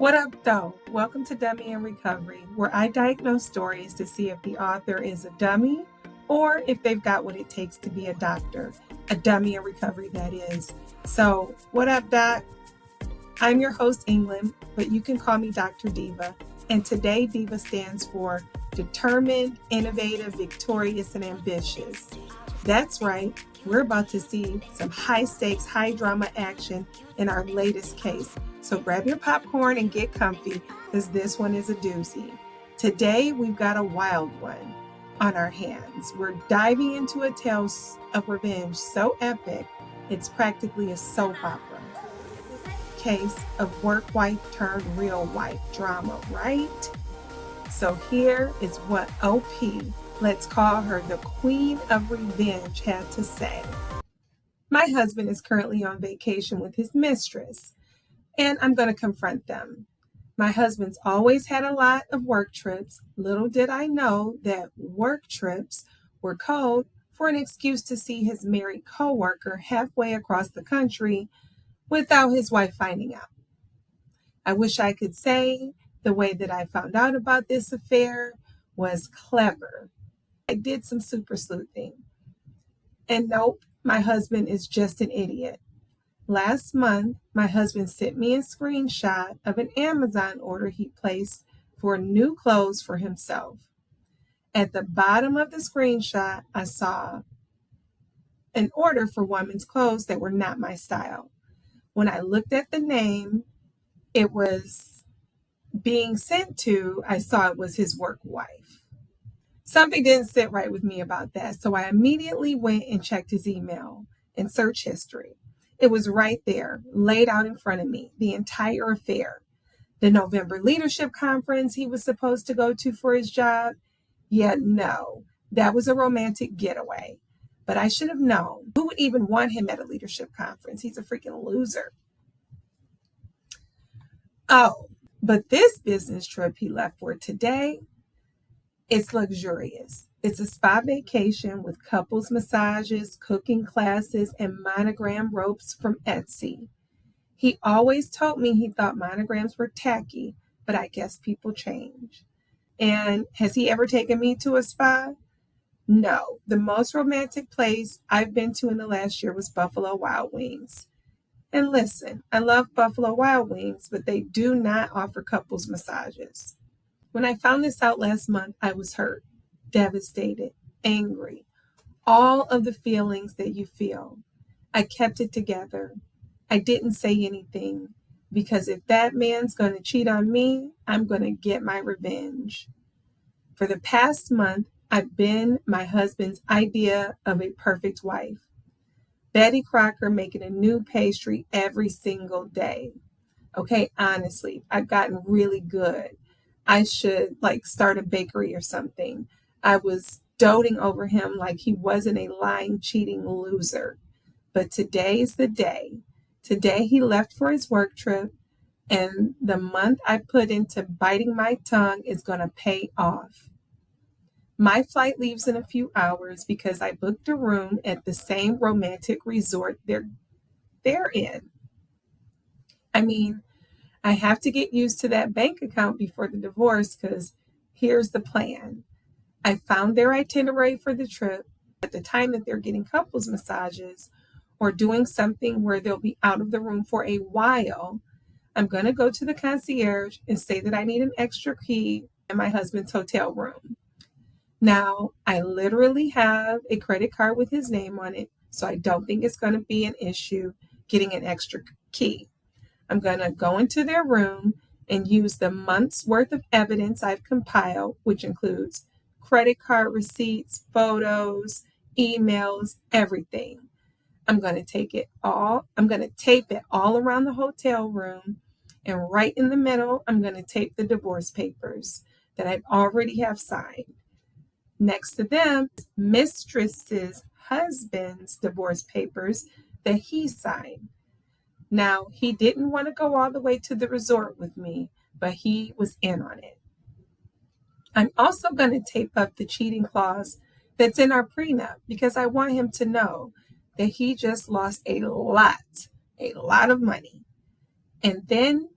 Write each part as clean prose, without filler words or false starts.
What up, though? Welcome to Dummy in Recovery, where I diagnose stories to see if the author is a dummy or if they've got what it takes to be a doctor. A dummy in recovery, that is. So, what up, Doc? I'm your host, England, but you can call me Dr. Diva. And today, Diva stands for determined, innovative, victorious, and ambitious. That's right. We're about to see some high-stakes, high-drama action in our latest case. So grab your popcorn and get comfy, because this one is a doozy. Today, we've got a wild one on our hands. We're diving into a tale of revenge so epic, it's practically a soap opera. Case of work wife turned real wife drama, right? So here is what OP, let's call her the Queen of Revenge, had to say. My husband is currently on vacation with his mistress, and I'm going to confront them. My husband's always had a lot of work trips. Little did I know that work trips were code for an excuse to see his married coworker halfway across the country without his wife finding out. I wish I could say the way that I found out about this affair was clever. I did some super sleuthing. And nope, my husband is just an idiot. Last month, my husband sent me a screenshot of an Amazon order he placed for new clothes for himself. At the bottom of the screenshot, I saw an order for women's clothes that were not my style. When I looked at the name it was being sent to, I saw it was his work wife. Something didn't sit right with me about that, so I immediately went and checked his email and search history. It was right there, laid out in front of me, the entire affair. The November leadership conference he was supposed to go to for his job. Yeah, no, that was a romantic getaway. But I should have known. Who would even want him at a leadership conference? He's a freaking loser. Oh, but this business trip he left for today, it's luxurious. It's a spa vacation with couples massages, cooking classes, and monogram ropes from Etsy. He always told me he thought monograms were tacky, but I guess people change. And has he ever taken me to a spa? No. The most romantic place I've been to in the last year was Buffalo Wild Wings. And listen, I love Buffalo Wild Wings, but they do not offer couples massages. When I found this out last month, I was hurt, devastated, angry, all of the feelings that you feel. I kept it together. I didn't say anything because if that man's going to cheat on me, I'm going to get my revenge. For the past month, I've been my husband's idea of a perfect wife. Betty Crocker making a new pastry every single day. Okay, honestly, I've gotten really good. I should start a bakery or something. I was doting over him like he wasn't a lying, cheating loser. But today's the day. Today he left for his work trip, and the month I put into biting my tongue is going to pay off. My flight leaves in a few hours because I booked a room at the same romantic resort they're in. I mean, I have to get used to that bank account before the divorce because here's the plan. I found their itinerary for the trip at the time that they're getting couples massages or doing something where they'll be out of the room for a while. I'm going to go to the concierge and say that I need an extra key in my husband's hotel room. Now, I literally have a credit card with his name on it, so I don't think it's going to be an issue getting an extra key. I'm going to go into their room and use the month's worth of evidence I've compiled, which includes credit card receipts, photos, emails, everything. I'm going to tape it all around the hotel room, and right in the middle, I'm going to tape the divorce papers that I already have signed. Next to them, Mistress's husband's divorce papers that he signed. Now, he didn't want to go all the way to the resort with me, but he was in on it. I'm also going to tape up the cheating clause that's in our prenup because I want him to know that he just lost a lot of money. And then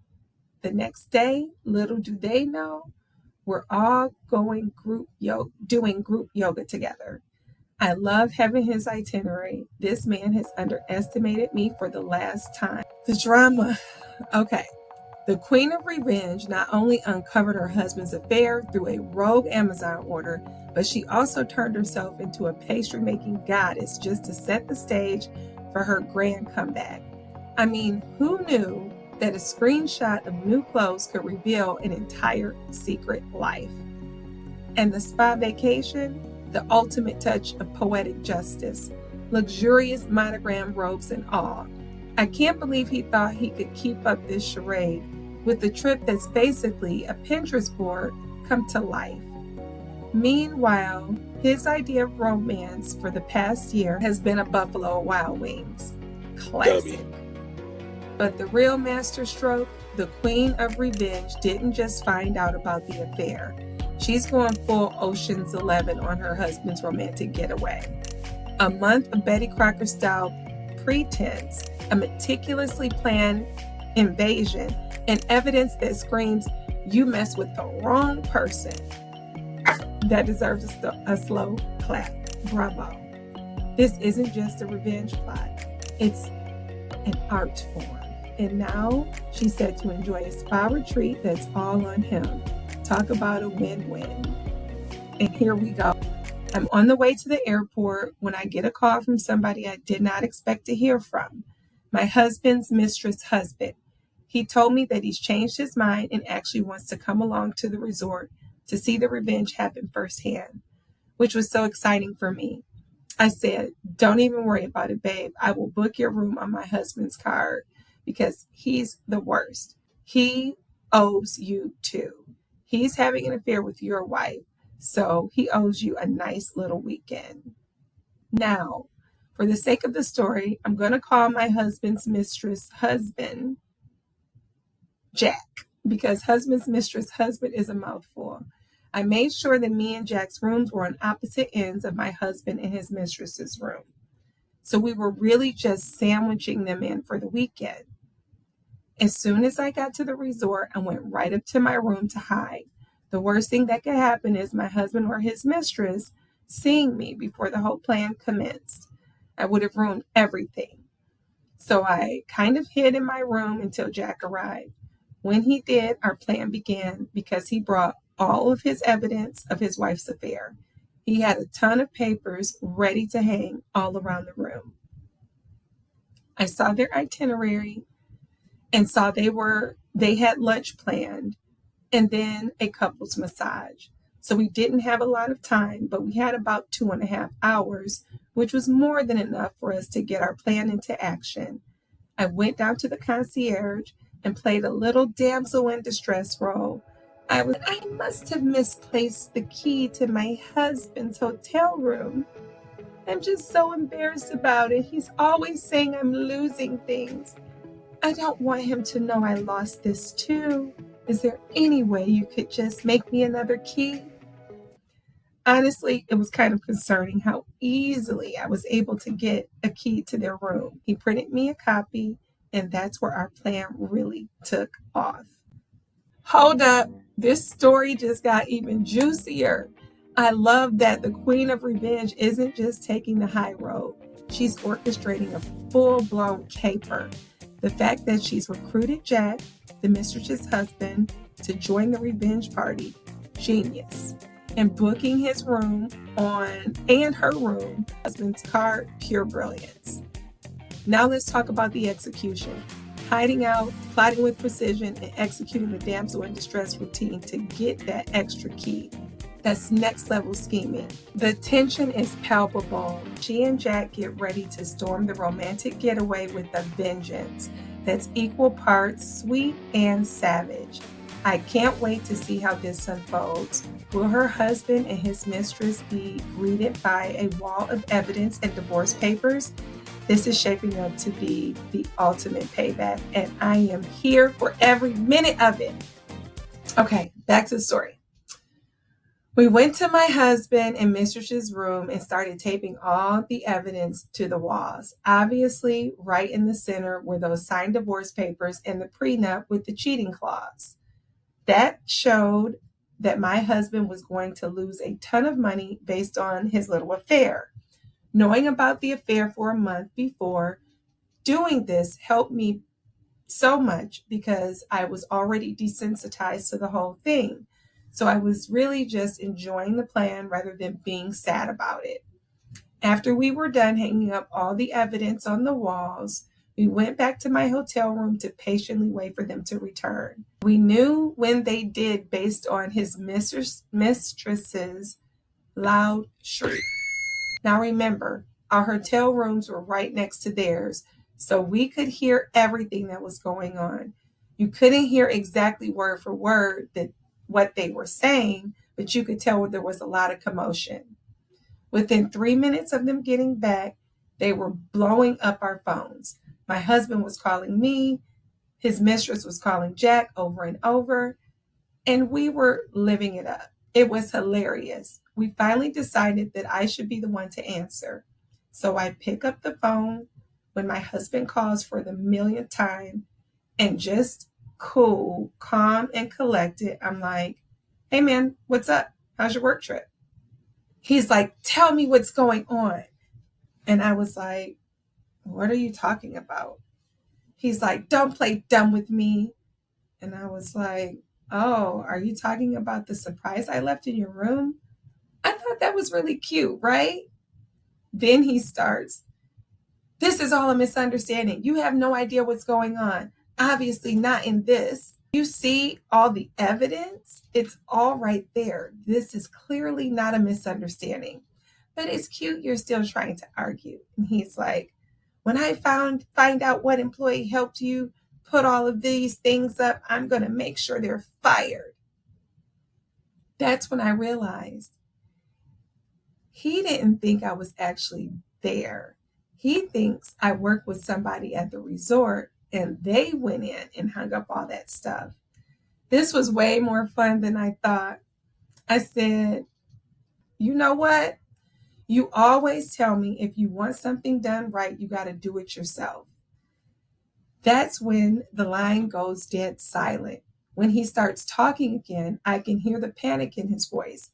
The next day, little do they know, we're all doing group yoga together. I love having his itinerary. This man has underestimated me for the last time. The drama. Okay. The Queen of Revenge not only uncovered her husband's affair through a rogue Amazon order, but she also turned herself into a pastry-making goddess just to set the stage for her grand comeback. I mean, who knew that a screenshot of new clothes could reveal an entire secret life? And the spa vacation, the ultimate touch of poetic justice, luxurious monogram robes and all. I can't believe he thought he could keep up this charade with the trip that's basically a Pinterest board come to life. Meanwhile, his idea of romance for the past year has been a Buffalo Wild Wings. Classic. But the real masterstroke, the Queen of Revenge didn't just find out about the affair. She's going full Ocean's 11 on her husband's romantic getaway. A month of Betty Crocker style pretense, a meticulously planned invasion, and evidence that screams, you mess with the wrong person. That deserves a slow clap. Bravo. This isn't just a revenge plot. It's an art form. And now she's set to enjoy a spa retreat that's all on him. Talk about a win-win. And here we go. I'm on the way to the airport when I get a call from somebody I did not expect to hear from. My husband's mistress' husband. He told me that he's changed his mind and actually wants to come along to the resort to see the revenge happen firsthand, which was so exciting for me. I said, don't even worry about it, babe. I will book your room on my husband's card because he's the worst. He owes you too. He's having an affair with your wife, so he owes you a nice little weekend. Now, for the sake of the story, I'm going to call my husband's mistress husband Jack, because husband's mistress husband is a mouthful. I made sure that me and Jack's rooms were on opposite ends of my husband and his mistress's room. So we were really just sandwiching them in for the weekend. As soon as I got to the resort, I went right up to my room to hide. The worst thing that could happen is my husband or his mistress seeing me before the whole plan commenced. I would have ruined everything. So I kind of hid in my room until Jack arrived. When he did, our plan began because he brought all of his evidence of his wife's affair. He had a ton of papers ready to hang all around the room. I saw their itinerary and saw they had lunch planned and then a couple's massage. So we didn't have a lot of time, but we had about 2.5 hours, which was more than enough for us to get our plan into action. I went down to the concierge and played a little damsel in distress role. I must have misplaced the key to my husband's hotel room. I'm just so embarrassed about it. He's always saying I'm losing things. I don't want him to know I lost this too. Is there any way you could just make me another key? Honestly, it was kind of concerning how easily I was able to get a key to their room. He printed me a copy, and that's where our plan really took off. Hold up, this story just got even juicier. I love that the Queen of Revenge isn't just taking the high road. She's orchestrating a full-blown caper. The fact that she's recruited Jack, the mistress's husband, to join the revenge party, genius. And booking his room and her room, husband's card, pure brilliance. Now let's talk about the execution. Hiding out, plotting with precision, and executing the damsel in distress routine to get that extra key. That's next level scheming. The tension is palpable. She and Jack get ready to storm the romantic getaway with a vengeance that's equal parts sweet and savage. I can't wait to see how this unfolds. Will her husband and his mistress be greeted by a wall of evidence and divorce papers? This is shaping up to be the ultimate payback, and I am here for every minute of it. Okay, back to the story. We went to my husband and Mistress's room and started taping all the evidence to the walls. Obviously, right in the center were those signed divorce papers and the prenup with the cheating clause. That showed that my husband was going to lose a ton of money based on his little affair. Knowing about the affair for a month before doing this helped me so much because I was already desensitized to the whole thing. So I was really just enjoying the plan rather than being sad about it. After we were done hanging up all the evidence on the walls, we went back to my hotel room to patiently wait for them to return. We knew when they did based on his mistress's loud shriek. Now remember, our hotel rooms were right next to theirs, so we could hear everything that was going on. You couldn't hear exactly word for word what they were saying, but you could tell there was a lot of commotion. Within 3 minutes of them getting back, they were blowing up our phones. My husband was calling me, his mistress was calling Jack over and over, and we were living it up. It was hilarious. We finally decided that I should be the one to answer. So I pick up the phone when my husband calls for the millionth time, and just cool, calm, and collected, I'm like, hey man, what's up? How's your work trip? He's like, tell me what's going on. And I was like, what are you talking about? He's like, don't play dumb with me. And I was like, oh, are you talking about the surprise I left in your room? I thought that was really cute, right? Then he starts, this is all a misunderstanding. You have no idea what's going on. Obviously not in this. You see all the evidence? It's all right there. This is clearly not a misunderstanding. But it's cute you're still trying to argue. And he's like, when I find out what employee helped you put all of these things up, I'm going to make sure they're fired. That's when I realized he didn't think I was actually there. He thinks I worked with somebody at the resort and they went in and hung up all that stuff. This was way more fun than I thought. I said, you know what? You always tell me if you want something done right, you got to do it yourself. That's when the line goes dead silent. When he starts talking again, I can hear the panic in his voice.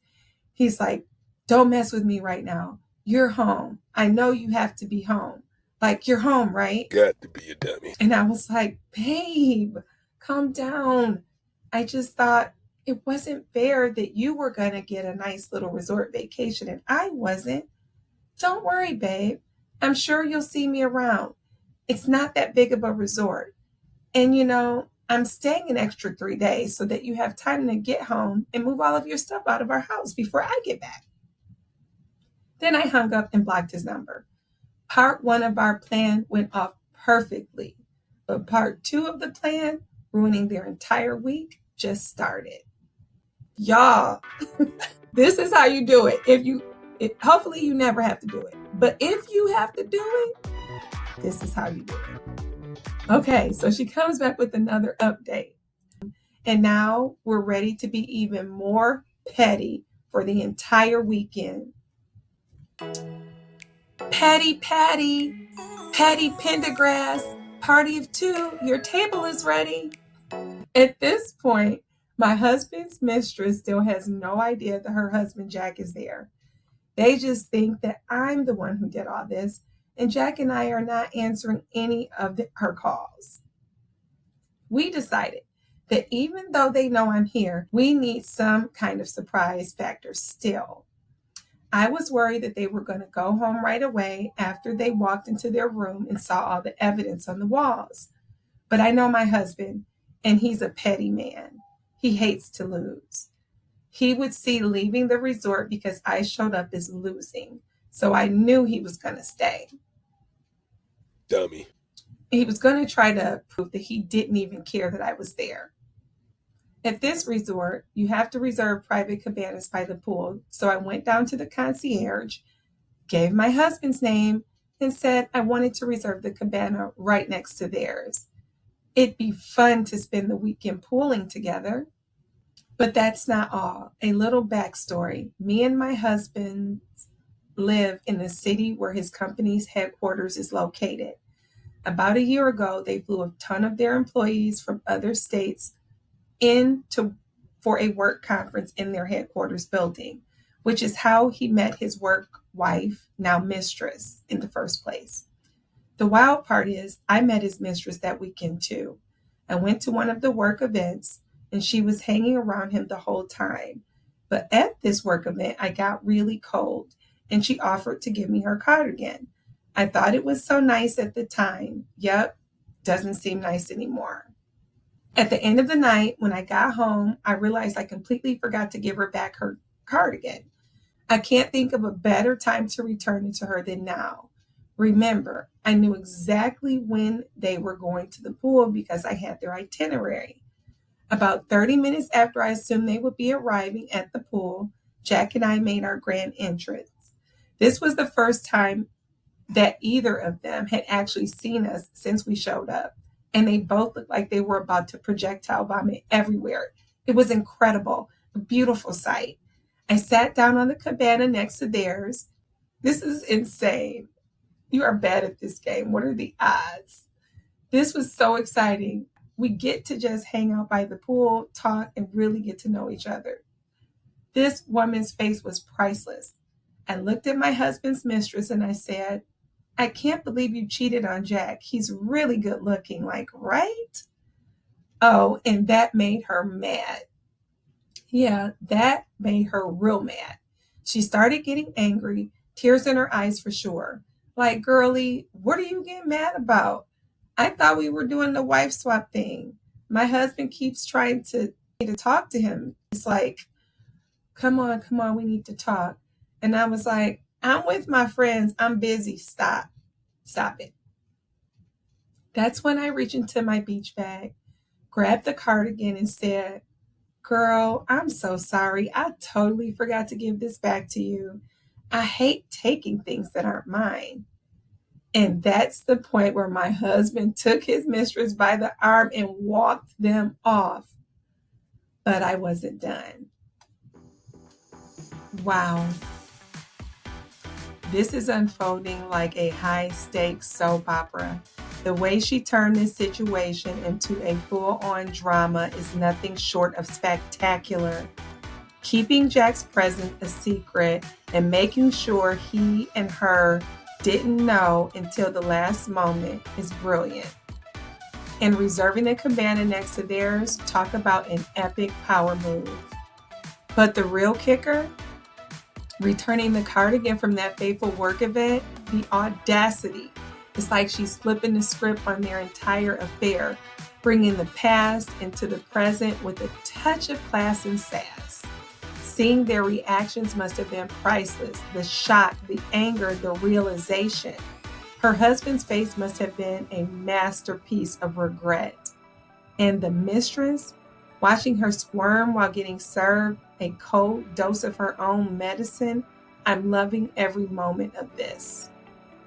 He's like, don't mess with me right now. You're home. I know you have to be home. Like, you're home, right? Got to be a dummy. And I was like, babe, calm down. I just thought it wasn't fair that you were going to get a nice little resort vacation and I wasn't. Don't worry, babe. I'm sure you'll see me around. It's not that big of a resort. And I'm staying an extra 3 days so that you have time to get home and move all of your stuff out of our house before I get back. Then I hung up and blocked his number. Part 1 of our plan went off perfectly, but part 2 of the plan, ruining their entire week, just started. Y'all, this is how you do it. Hopefully you never have to do it. But if you have to do it, this is how you do it. Okay, so she comes back with another update. And now we're ready to be even more petty for the entire weekend. Patty Pendergrass, party of 2, your table is ready. At this point, my husband's mistress still has no idea that her husband Jack is there. They just think that I'm the one who did all this, and Jack and I are not answering any of her calls. We decided that even though they know I'm here, we need some kind of surprise factor still. I was worried that they were going to go home right away after they walked into their room and saw all the evidence on the walls. But I know my husband, and he's a petty man. He hates to lose. He would see leaving the resort because I showed up as losing. So I knew he was going to stay. Dummy. He was going to try to prove that he didn't even care that I was there. At this resort, you have to reserve private cabanas by the pool. So I went down to the concierge, gave my husband's name, and said I wanted to reserve the cabana right next to theirs. It'd be fun to spend the weekend pooling together. But that's not all. A little backstory. Me and my husband live in the city where his company's headquarters is located. About a year ago, they flew a ton of their employees from other states in for a work conference in their headquarters building, which is how he met his work wife, now mistress, in the first place. The wild part is I met his mistress that weekend too. I went to one of the work events and she was hanging around him the whole time. But at this work event, I got really cold and she offered to give me her cardigan. I thought it was so nice at the time. Yep, doesn't seem nice anymore. At the end of the night, when I got home, I realized I completely forgot to give her back her cardigan. I can't think of a better time to return it to her than now. Remember, I knew exactly when they were going to the pool because I had their itinerary. About 30 minutes after I assumed they would be arriving at the pool, Jack and I made our grand entrance. This was the first time that either of them had actually seen us since we showed up, and they both looked like they were about to projectile vomit everywhere. It was incredible, a beautiful sight. I sat down on the cabana next to theirs. This is insane. You are bad at this game. What are the odds? This was so exciting. We get to just hang out by the pool, talk, and really get to know each other. This woman's face was priceless. I looked at my husband's mistress and I said, I can't believe you cheated on Jack. He's really good looking, like, right? Oh, and that made her mad. Yeah, that made her real mad. She started getting angry, tears in her eyes for sure. Like, girlie, what are you getting mad about? I thought we were doing the wife swap thing. My husband keeps trying to talk to him. It's like, come on, we need to talk. And I was like, I'm with my friends. I'm busy. Stop it. That's when I reached into my beach bag, grabbed the cardigan and said, girl, I'm so sorry. I totally forgot to give this back to you. I hate taking things that aren't mine. And that's the point where my husband took his mistress by the arm and walked them off. But I wasn't done. Wow. This is unfolding like a high-stakes soap opera. The way she turned this situation into a full-on drama is nothing short of spectacular. Keeping Jack's presence a secret and making sure he and her didn't know until the last moment is brilliant. And reserving the cabana next to theirs, talk about an epic power move. But the real kicker? Returning the cardigan from that fateful work event, the audacity. It's like she's flipping the script on their entire affair, bringing the past into the present with a touch of class and sass. Seeing their reactions must have been priceless. The shock, the anger, the realization. Her husband's face must have been a masterpiece of regret. And the mistress, watching her squirm while getting served a cold dose of her own medicine, I'm loving every moment of this.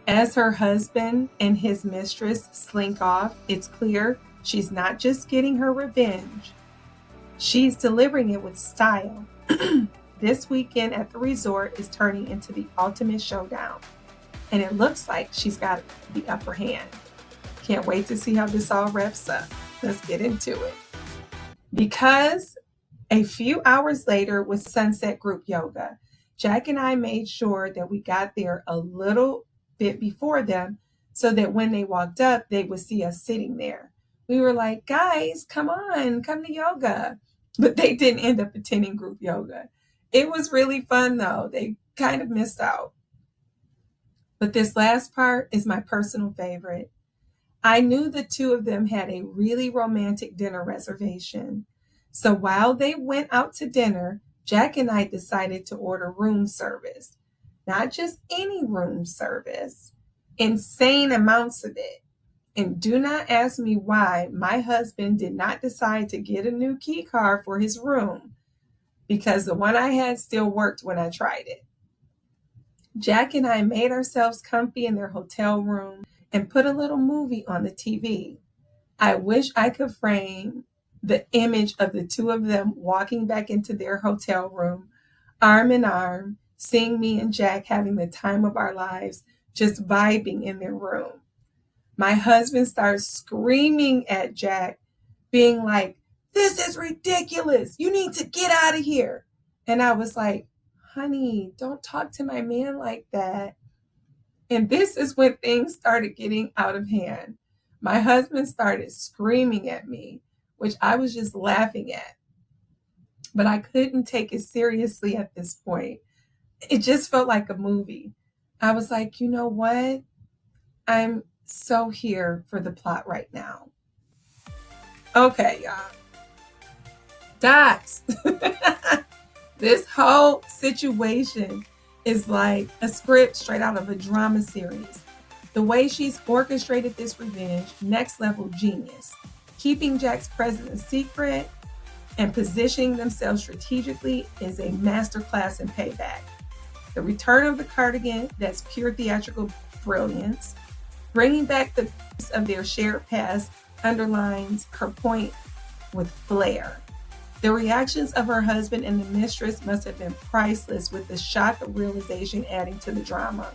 As her husband and his mistress slink off, it's clear she's not just getting her revenge. She's delivering it with style. This weekend at the resort is turning into the ultimate showdown, and it looks like she's got the upper hand. Can't wait to see how this all wraps up. Let's get into it. Because a few hours later with Sunset Group Yoga, Jack and I made sure that we got there a little bit before them so that when they walked up, they would see us sitting there. We were like, guys, come on, come to yoga. But they didn't end up attending group yoga. It was really fun though. They kind of missed out. But this last part is my personal favorite. I knew the two of them had a really romantic dinner reservation. So while they went out to dinner, Jack and I decided to order room service. Not just any room service, insane amounts of it. And do not ask me why my husband did not decide to get a new key card for his room, because the one I had still worked when I tried it. Jack and I made ourselves comfy in their hotel room and put a little movie on the TV. I wish I could frame The image of the two of them walking back into their hotel room, arm in arm, seeing me and Jack having the time of our lives, just vibing in their room. My husband starts screaming at Jack, being like, "This is ridiculous. You need to get out of here." And I was like, "Honey, don't talk to my man like that." And this is when things started getting out of hand. My husband started screaming at me, which I was just laughing at. But I couldn't take it seriously at this point. It just felt like a movie. I was like, you know what? I'm so here for the plot right now. Okay, y'all. Docs. This whole situation is like a script straight out of a drama series. The way she's orchestrated this revenge, next level genius. Keeping Jack's presence a secret and positioning themselves strategically is a masterclass in payback. The return of the cardigan, that's pure theatrical brilliance. Bringing back the piece of their shared past underlines her point with flair. The reactions of her husband and the mistress must have been priceless, with the shock of realization adding to the drama.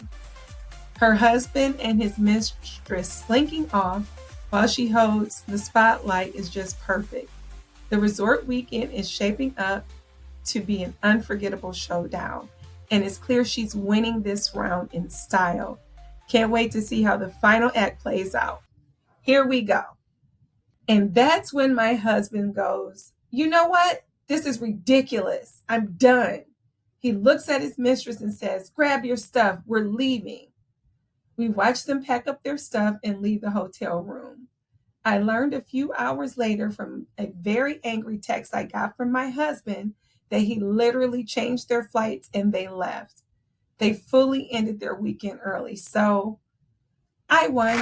Her husband and his mistress slinking off while she holds the spotlight is just perfect. The resort weekend is shaping up to be an unforgettable showdown, and it's clear she's winning this round in style. Can't wait to see how the final act plays out. Here we go. And that's when my husband goes, "You know what? This is ridiculous. I'm done." He looks at his mistress and says, "Grab your stuff. We're leaving." We watch them pack up their stuff and leave the hotel room. I learned a few hours later from a very angry text I got from my husband that he literally changed their flights and they left. They fully ended their weekend early. So I won.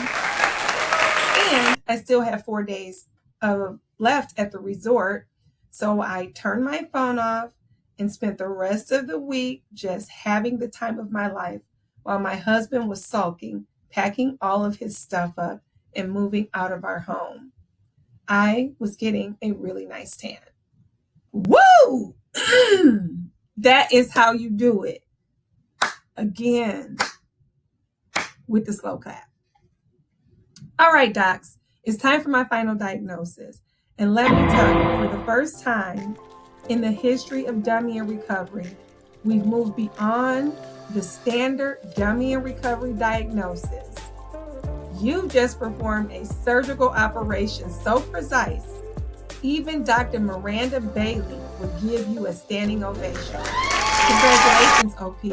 And I still have 4 days left at the resort. So I turned my phone off and spent the rest of the week just having the time of my life while my husband was sulking, packing all of his stuff up and moving out of our home. I was getting a really nice tan. Woo! That is how you do it. Again, with the slow clap. All right, docs, it's time for my final diagnosis. And let me tell you, for the first time in the history of dummy and recovery, we've moved beyond the standard dummy and recovery diagnosis. You just performed a surgical operation so precise, even Dr. Miranda Bailey would give you a standing ovation. Congratulations, OP.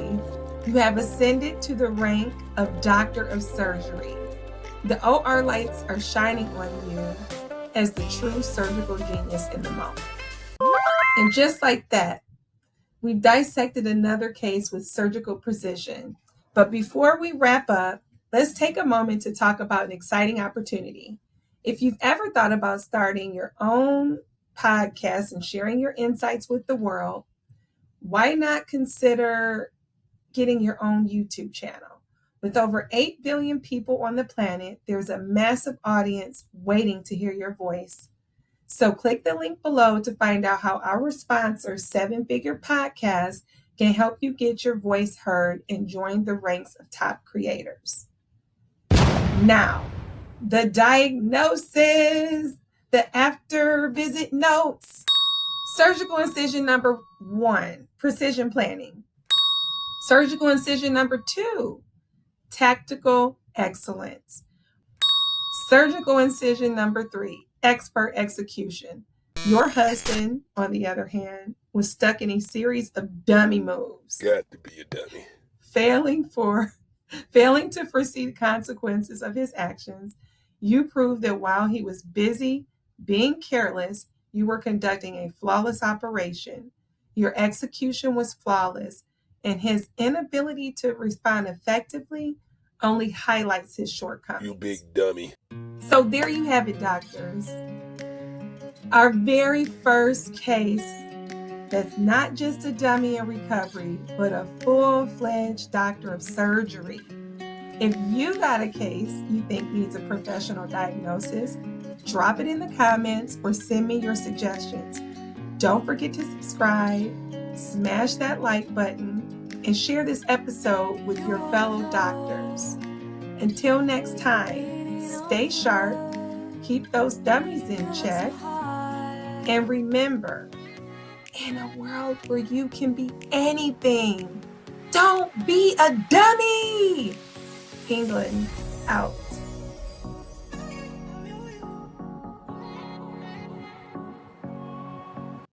You have ascended to the rank of Doctor of Surgery. The OR lights are shining on you as the true surgical genius in the moment. And just like that, we've dissected another case with surgical precision. But before we wrap up, let's take a moment to talk about an exciting opportunity. If you've ever thought about starting your own podcast and sharing your insights with the world, why not consider getting your own YouTube channel? With over 8 billion people on the planet, there's a massive audience waiting to hear your voice. So click the link below to find out how our sponsor, 7 Figure Podcast, can help you get your voice heard and join the ranks of top creators. Now, the diagnosis, the after visit notes. Surgical incision number 1, precision planning. Surgical incision number 2, tactical excellence. Surgical incision number 3, expert execution. Your husband, on the other hand, was stuck in a series of dummy moves. Got to be a dummy. Failing to foresee the consequences of his actions. You proved that while he was busy being careless, you were conducting a flawless operation. Your execution was flawless, and his inability to respond effectively only highlights his shortcomings. You big dummy. So there you have it, doctors. Our very first case that's not just a dummy in recovery, but a full-fledged doctor of surgery. If you got a case you think needs a professional diagnosis, Drop it in the comments or send me your suggestions. Don't forget to subscribe, smash that like button, and share this episode with your fellow doctors. Until next time, stay sharp, keep those dummies in check, and remember, in a world where you can be anything, don't be a dummy! England out.